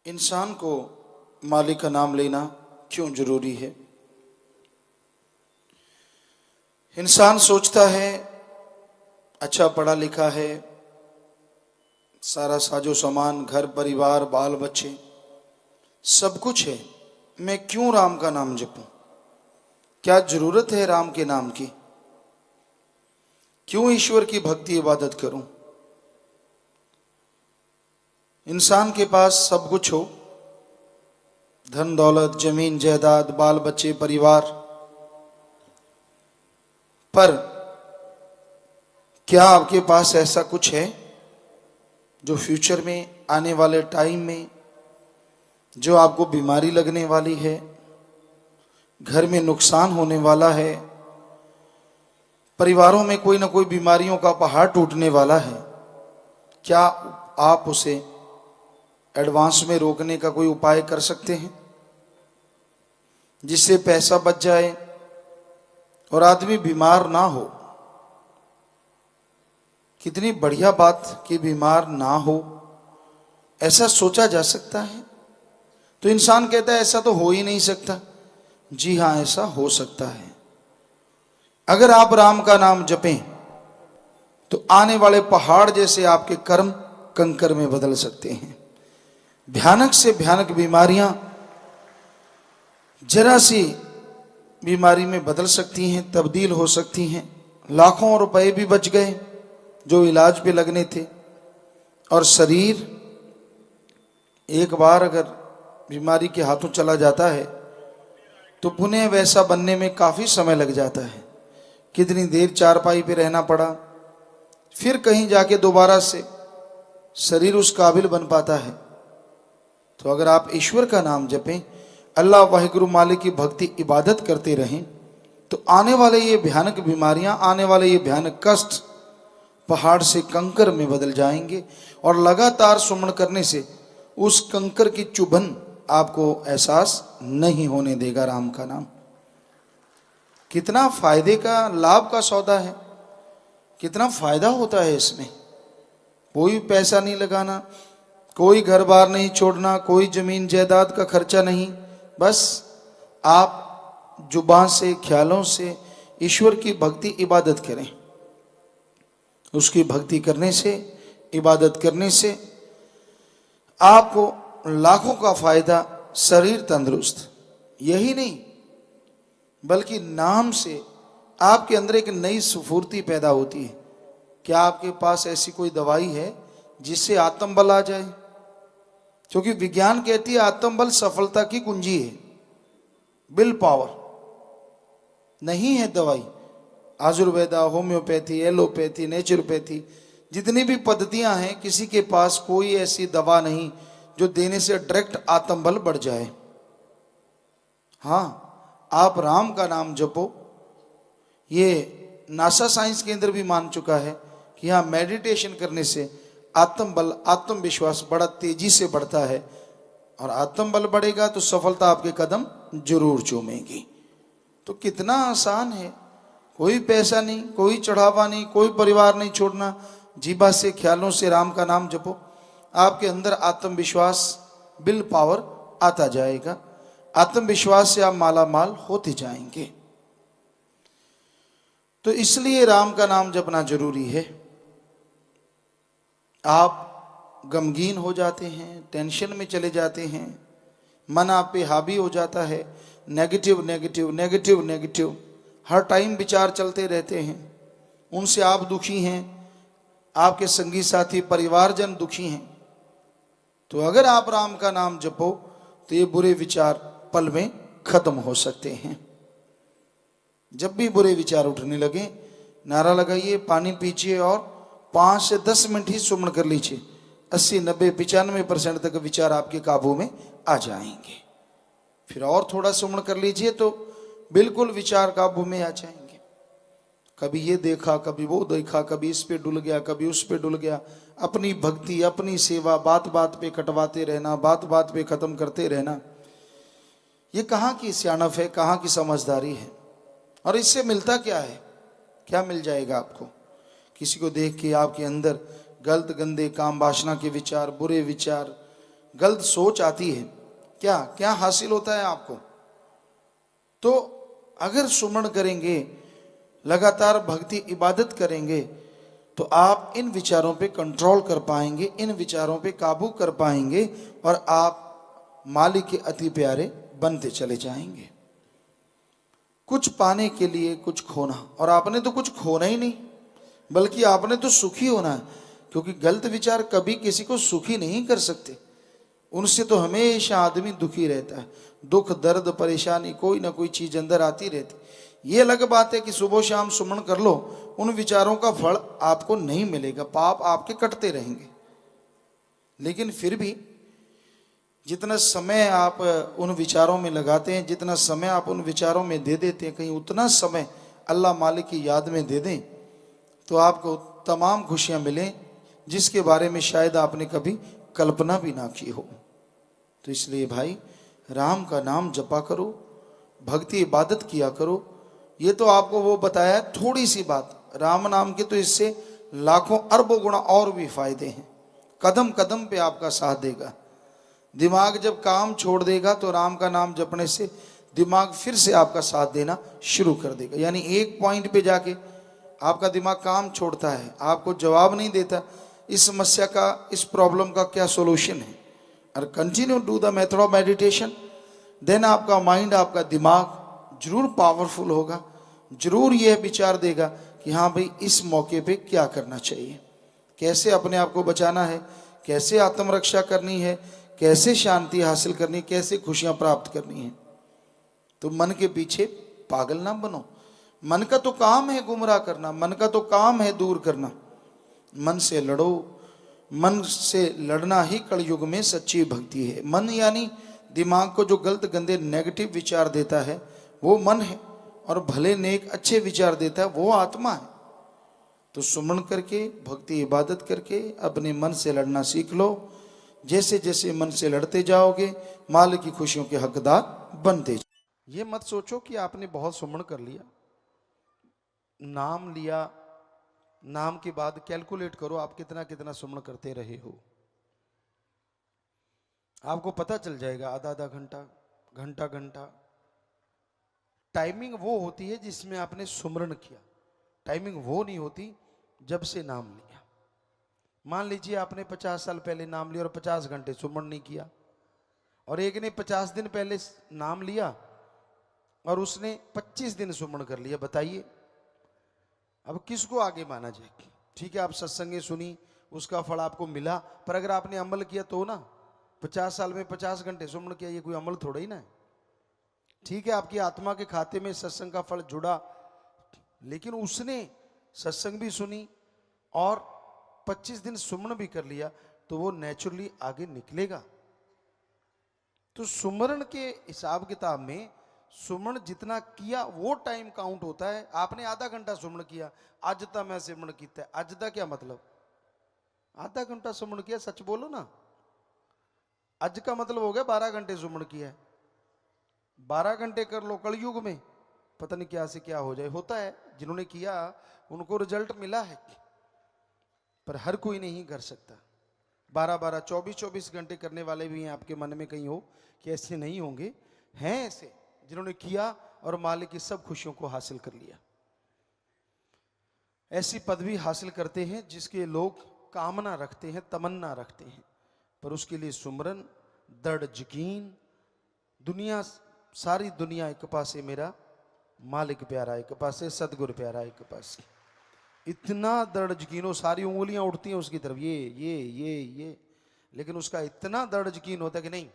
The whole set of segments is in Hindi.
इंसान को मालिक का नाम लेना क्यों जरूरी है। इंसान सोचता है अच्छा पढ़ा लिखा है, सारा साजो सामान, घर परिवार, बाल बच्चे सब कुछ है, मैं क्यों राम का नाम जपूं? क्या जरूरत है राम के नाम की? क्यों ईश्वर की भक्ति इबादत करूं? इंसान के पास सब कुछ हो, धन दौलत, जमीन जायदाद, बाल बच्चे, परिवार, पर क्या आपके पास ऐसा कुछ है जो फ्यूचर में, आने वाले टाइम में, जो आपको बीमारी लगने वाली है, घर में नुकसान होने वाला है, परिवारों में कोई ना कोई बीमारियों का पहाड़ टूटने वाला है, क्या आप उसे एडवांस में रोकने का कोई उपाय कर सकते हैं जिससे पैसा बच जाए और आदमी बीमार ना हो? कितनी बढ़िया बात कि बीमार ना हो, ऐसा सोचा जा सकता है। तो इंसान कहता है ऐसा तो हो ही नहीं सकता। जी हां, ऐसा हो सकता है। अगर आप राम का नाम जपें तो आने वाले पहाड़ जैसे आपके कर्म कंकर में बदल सकते हैं। भयानक से भयानक बीमारियां जरा सी बीमारी में बदल सकती हैं, तब्दील हो सकती हैं। लाखों रुपए भी बच गए जो इलाज पे लगने थे। और शरीर एक बार अगर बीमारी के हाथों चला जाता है तो पुनः वैसा बनने में काफी समय लग जाता है। कितनी देर चारपाई पे रहना पड़ा, फिर कहीं जाके दोबारा से शरीर उस काबिल बन पाता है। तो अगर आप ईश्वर का नाम जपें, अल्लाह वाहिगुरु मालिक की भक्ति इबादत करते रहें, तो आने वाले ये भयानक बीमारियां, आने वाले ये भयानक कष्ट पहाड़ से कंकर में बदल जाएंगे। और लगातार सुमन करने से उस कंकर की चुभन आपको एहसास नहीं होने देगा राम का नाम। कितना फायदे का, लाभ का सौदा है, कितना फायदा होता है इसमें। कोई पैसा नहीं लगाना, कोई घर बार नहीं छोड़ना, कोई जमीन जायदाद का खर्चा नहीं। बस आप जुबान से, ख्यालों से ईश्वर की भक्ति इबादत करें। उसकी भक्ति करने से, इबादत करने से आपको लाखों का फायदा, शरीर तंदुरुस्त, यही नहीं बल्कि नाम से आपके अंदर एक नई स्फूर्ति पैदा होती है। क्या आपके पास ऐसी कोई दवाई है जिससे आत्मबल आ जाए? क्योंकि विज्ञान कहती है आत्मबल सफलता की कुंजी है, विल पावर नहीं है दवाई। आयुर्वेदा, होम्योपैथी, एलोपैथी, नेचुरोपैथी, जितनी भी पद्धतियां हैं, किसी के पास कोई ऐसी दवा नहीं जो देने से डायरेक्ट आत्मबल बढ़ जाए। हाँ, आप राम का नाम जपो। ये नासा साइंस के अंदर भी मान चुका है कि हाँ, मेडिटेशन करने से आत्मबल, आत्मविश्वास बड़ा तेजी से बढ़ता है। और आत्मबल बढ़ेगा तो सफलता आपके कदम जरूर चूमेगी। तो कितना आसान है, कोई पैसा नहीं, कोई चढ़ावा नहीं, कोई परिवार नहीं छोड़ना, जीभा से, ख्यालों से राम का नाम जपो। आपके अंदर आत्मविश्वास, विल पावर आता जाएगा। आत्मविश्वास से आप माला माल होते जाएंगे। तो इसलिए राम का नाम जपना जरूरी है। आप गमगीन हो जाते हैं, टेंशन में चले जाते हैं, मन आप पे हावी हो जाता है, नेगेटिव नेगेटिव नेगेटिव नेगेटिव, हर टाइम विचार चलते रहते हैं, उनसे आप दुखी हैं, आपके संगी साथी, परिवारजन दुखी हैं। तो अगर आप राम का नाम जपो तो ये बुरे विचार पल में खत्म हो सकते हैं। जब भी बुरे विचार उठने लगे, नारा लगाइए, पानी पीजिए और 5 से 10 मिनट ही सुमन कर लीजिए। 80, 90, 95% तक विचार आपके काबू में आ जाएंगे। फिर और थोड़ा सुमन कर लीजिए तो बिल्कुल विचार काबू में आ जाएंगे। कभी ये देखा, कभी वो देखा, कभी इस पे डुल गया, कभी उस पे डुल गया। अपनी भक्ति, अपनी सेवा बात बात पे कटवाते रहना, बात बात पे खत्म करते रहना, ये कहाँ की सियाणप है, कहाँ की समझदारी है? और इससे मिलता क्या है? क्या मिल जाएगा आपको? किसी को देख के आपके अंदर गलत, गंदे काम, वासना के विचार, बुरे विचार, गलत सोच आती है, क्या क्या हासिल होता है आपको? तो अगर सुमरण करेंगे, लगातार भक्ति इबादत करेंगे, तो आप इन विचारों पे कंट्रोल कर पाएंगे, इन विचारों पे काबू कर पाएंगे और आप मालिक के अति प्यारे बनते चले जाएंगे। कुछ पाने के लिए कुछ खोना, और आपने तो कुछ खोना ही नहीं, बल्कि आपने तो सुखी होना है, क्योंकि गलत विचार कभी किसी को सुखी नहीं कर सकते। उनसे तो हमेशा आदमी दुखी रहता है, दुख दर्द परेशानी कोई ना कोई चीज अंदर आती रहती। ये अलग बात है कि सुबह शाम सुमन कर लो, उन विचारों का फल आपको नहीं मिलेगा, पाप आपके कटते रहेंगे। लेकिन फिर भी जितना समय आप उन विचारों में लगाते हैं, जितना समय आप उन विचारों में दे देते हैं, कहीं उतना समय अल्लाह मालिक की याद में दे दें, तो आपको तमाम खुशियां मिलें जिसके बारे में शायद आपने कभी कल्पना भी ना की हो। तो इसलिए भाई, राम का नाम जपा करो, भक्ति इबादत किया करो। ये तो आपको वो बताया है थोड़ी सी बात, राम नाम के तो इससे लाखों अरबों गुना और भी फायदे हैं। कदम कदम पे आपका साथ देगा। दिमाग जब काम छोड़ देगा तो राम का नाम जपने से दिमाग फिर से आपका साथ देना शुरू कर देगा। यानी एक पॉइंट पे जाके आपका दिमाग काम छोड़ता है, आपको जवाब नहीं देता इस समस्या का, इस प्रॉब्लम का क्या सोल्यूशन है, और continue do the method of meditation, then आपका माइंड, आपका दिमाग जरूर पावरफुल होगा, जरूर यह विचार देगा कि हाँ भाई, इस मौके पे क्या करना चाहिए, कैसे अपने आप को बचाना है, कैसे आत्मरक्षा करनी है, कैसे शांति हासिल करनी, कैसे खुशियां प्राप्त करनी है। तो मन के पीछे पागल ना बनो। मन का तो काम है गुमराह करना, मन का तो काम है दूर करना। मन से लड़ो, मन से लड़ना ही कलयुग में सच्ची भक्ति है। मन यानी दिमाग को जो गलत गंदे नेगेटिव विचार देता है वो मन है, और भले नेक अच्छे विचार देता है वो आत्मा है। तो सुमन करके, भक्ति इबादत करके अपने मन से लड़ना सीख लो। जैसे जैसे मन से लड़ते जाओगे, मालिक की खुशियों के हकदार बनते जाओगे। ये मत सोचो कि आपने बहुत सुमन कर लिया, नाम लिया, नाम के बाद कैलकुलेट करो आप कितना कितना सुमन करते रहे हो। आपको पता चल जाएगा, आधा आधा घंटा, घंटा घंटा। टाइमिंग वो होती है जिसमें आपने सुमरण किया, टाइमिंग वो नहीं होती जब से नाम लिया। मान लीजिए आपने 50 साल पहले नाम लिया और 50 घंटे सुमरण नहीं किया, और एक ने 50 दिन पहले नाम लिया और उसने 25 दिन सुमरण कर लिया। बताइए अब किसको आगे माना जाए? ठीक है, आप सत्संगे सुनी, उसका फल आपको मिला, पर अगर आपने अमल किया तो ना, 50 साल में 50 घंटे सुमरण किया, ये कोई अमल थोड़ा ही ना है। ठीक है, आपकी आत्मा के खाते में सत्संग का फल जुड़ा, लेकिन उसने सत्संग भी सुनी और 25 दिन सुमरण भी कर लिया, तो वो नेचुरली आगे निकलेगा। तो सुमरण के हिसाब किताब में सुमरण जितना किया वो टाइम काउंट होता है। आपने आधा घंटा सुमरण किया, आज तक मैं सुमरण किया है, आज तक क्या मतलब? आधा घंटा सुमरण किया, सच बोलो ना। आज का मतलब हो गया 12 घंटे सुमरण किया है। 12 घंटे कर लो, कलयुग में पता नहीं क्या से क्या हो जाए। होता है, जिन्होंने किया उनको रिजल्ट मिला है, पर हर कोई नहीं कर सकता। 12-12, 24-24 घंटे करने वाले भी हैं आपके मन में कहीं हो कि ऐसे नहीं होंगे, हैं ऐसे जिन्होंने किया और मालिक की सब खुशियों को हासिल कर लिया। ऐसी पदवी हासिल करते हैं जिसके लोग कामना रखते हैं, तमन्ना रखते हैं, पर उसके लिए सुमरन, दृढ़ यकीन, दुनिया, सारी दुनिया एक पासे मेरा मालिक प्यारा, एक पासे सतगुरु प्यारा, एक पास, इतना दृढ़ यकीन हो, सारी उंगलियां उठती हैं उसकी तरफ, ये, लेकिन उसका इतना दृढ़ यकीन होता है कि नहीं,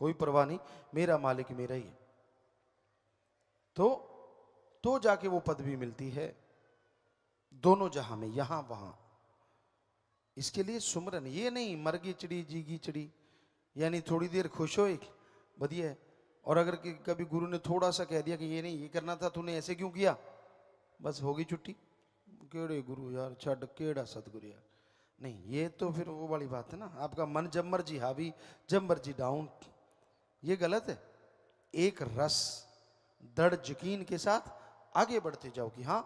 कोई परवाह नहीं, मेरा मालिक मेरा ही है। तो जाके वो पदवी मिलती है दोनों जहां में, यहां वहां। इसके लिए सुमरन, ये नहीं मरगी चिड़ी जीगी चिड़ी, यानी थोड़ी देर खुश हो, बढ़िया है, और अगर कभी गुरु ने थोड़ा सा कह दिया कि ये नहीं, ये करना था, तूने ऐसे क्यों किया, बस होगी छुट्टी, केड़े गुरु यार, छड़ केड़ा सतगुरु यार। नहीं, ये तो फिर वो वाली बात है ना, आपका मन जब मर्जी हावी, जब मर्जी डाउन, ये गलत है। एक रस, दृढ़ यकीन के साथ आगे बढ़ते जाओ कि हाँ,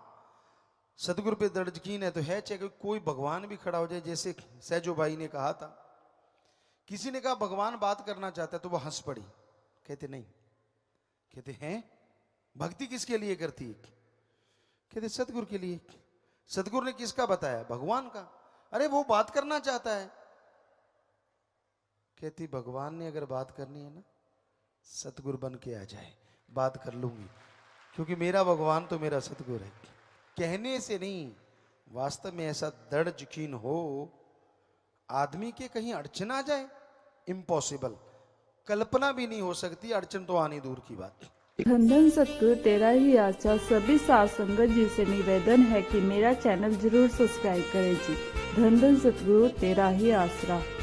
सतगुरु पे दृढ़ यकीन है तो है, चाहे कोई भगवान भी खड़ा हो जाए। जैसे सहजो भाई ने कहा था किसी ने कहा भगवान बात करना चाहता है, तो वो हंस पड़ी। कहते नहीं। कहते हैं भक्ति किसके लिए करती है? कहते सतगुरु के लिए। सतगुरु ने किसका बताया? भगवान का। अरे वो बात करना चाहता है। कहती भगवान ने अगर बात करनी है ना, सतगुरु बन के आ जाए, बात कर लूंगी, क्योंकि मेरा भगवान तो मेरा सतगुरु है। कहने से नहीं, वास्तव में ऐसा दृढ़ यकीन हो, आदमी के कहीं अड़चन आ जाए, इम्पॉसिबल, कल्पना भी नहीं हो सकती, अड़चन तो आनी दूर की बात। धन धन सतगुरु तेरा ही आशा। सभी साध संगत जी से निवेदन है कि मेरा चैनल जरूर सब्सक्राइब करें जी। धन धन सतगुरु तेरा ही आसरा।